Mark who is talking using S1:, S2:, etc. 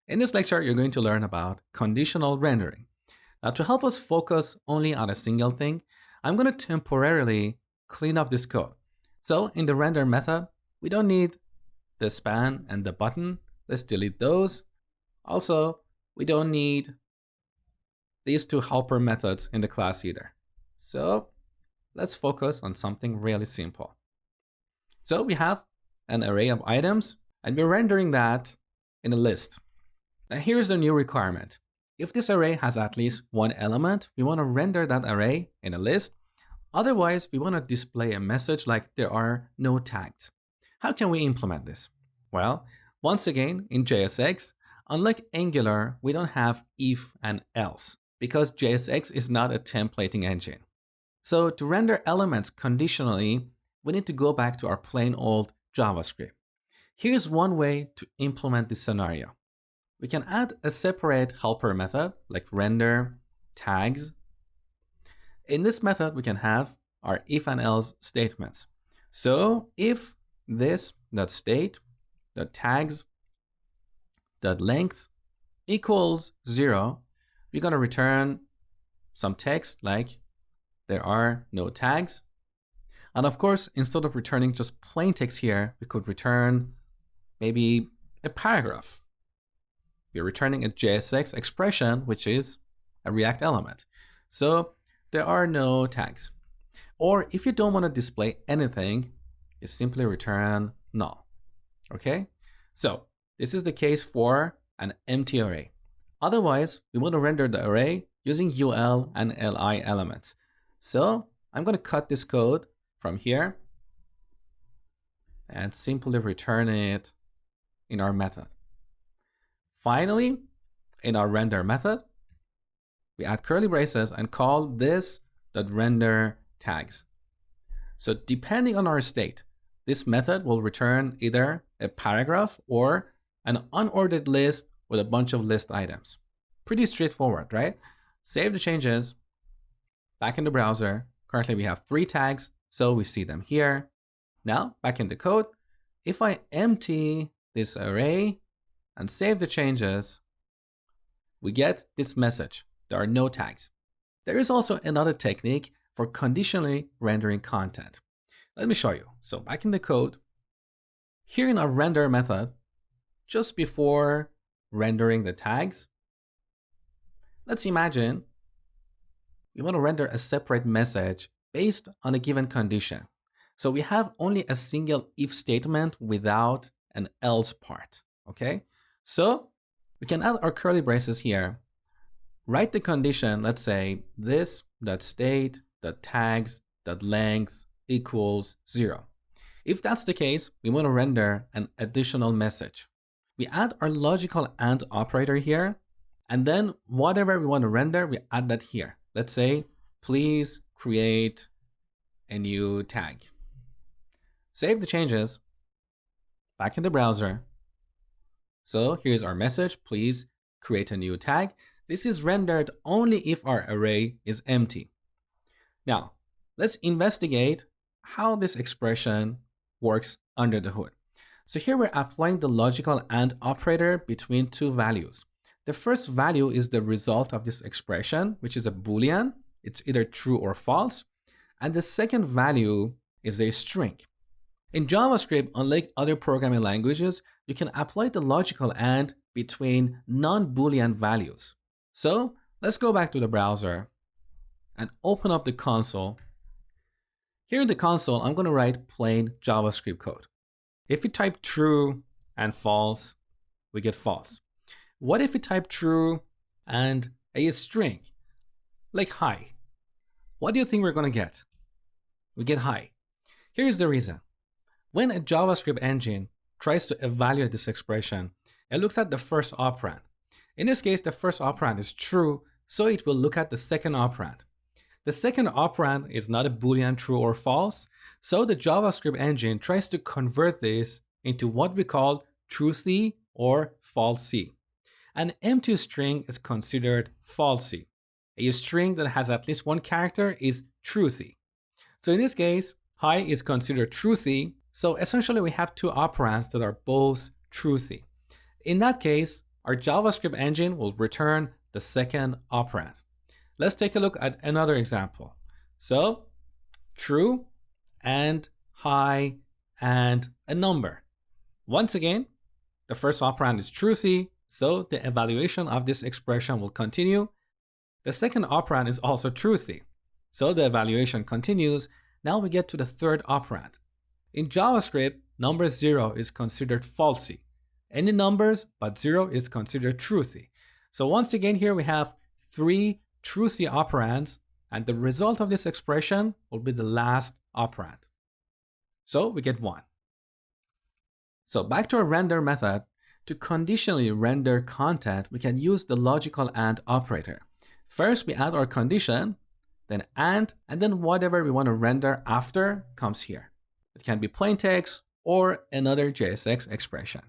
S1: In this lecture, you're going to learn about conditional rendering. Now, to help us focus only on a single thing, I'm going to temporarily clean up this code. So in the render method, we don't need the span and the button. Let's delete those. Also, we don't need these two helper methods in the class either. So let's focus on something really simple. So we have an array of items, and we're rendering that in a list. Now here's the new requirement. If this array has at least one element, we want to render that array in a list. Otherwise, we want to display a message like there are no tags. How can we implement this? Well, once again, in JSX, unlike Angular, we don't have if and else because JSX is not a templating engine. So to render elements conditionally, we need to go back to our plain old JavaScript. Here's one way to implement this scenario. We can add a separate helper method like render tags. In this method, we can have our if and else statements. So if this.state, .tags, .length equals 0, we're going to return some text like there are no tags. And of course, instead of returning just plain text here, we could return maybe a paragraph. We're returning a JSX expression, which is a React element. So there are no tags. Or if you don't want to display anything, you simply return null. Okay? So this is the case for an empty array. Otherwise, we want to render the array using UL and LI elements. So I'm going to cut this code from here and simply return it in our method. Finally, in our render method, we add curly braces and call this .render tags. So depending on our state, this method will return either a paragraph or an unordered list with a bunch of list items. Pretty straightforward, right? Save the changes. Back in the browser, currently we have 3 tags, so we see them here. Now, back in the code, if I empty this array and save the changes, we get this message. There are no tags. There is also another technique for conditionally rendering content. Let me show you. So back in the code, here in our render method, just before rendering the tags, let's imagine we want to render a separate message based on a given condition. So we have only a single if statement without an else part, okay? So we can add our curly braces here, write the condition, let's say this.state.tags.length equals 0. If that's the case, we want to render an additional message. We add our logical AND operator here, and then whatever we want to render, we add that here. Let's say, please create a new tag. Save the changes, back in the browser. So here's our message, please create a new tag. This is rendered only if our array is empty. Now, let's investigate how this expression works under the hood. So here we're applying the logical AND operator between 2 values. The first value is the result of this expression, which is a Boolean. It's either true or false. And the second value is a string. In JavaScript, unlike other programming languages, you can apply the logical AND between non-Boolean values. So let's go back to the browser and open up the console. Here in the console, I'm going to write plain JavaScript code. If we type true and false, we get false. What if we type true and a string, like hi? What do you think we're going to get? We get hi. Here's the reason. When a JavaScript engine tries to evaluate this expression, it looks at the first operand. In this case, the first operand is true, so it will look at the second operand. The second operand is not a Boolean true or false, so the JavaScript engine tries to convert this into what we call truthy or falsy. An empty string is considered falsy. A string that has at least one character is truthy. So in this case, hi is considered truthy. So essentially we have 2 operands that are both truthy. In that case, our JavaScript engine will return the second operand. Let's take a look at another example. So true and high and a number. Once again, the first operand is truthy, so the evaluation of this expression will continue. The second operand is also truthy, so the evaluation continues. Now we get to the third operand. In JavaScript, number 0 is considered falsy. Any numbers but 0 is considered truthy. So once again here we have 3 truthy operands, and the result of this expression will be the last operand. So we get 1. So back to our render method. To conditionally render content, we can use the logical AND operator. First, we add our condition, then AND, and then whatever we want to render after comes here. It can be plain text or another JSX expression.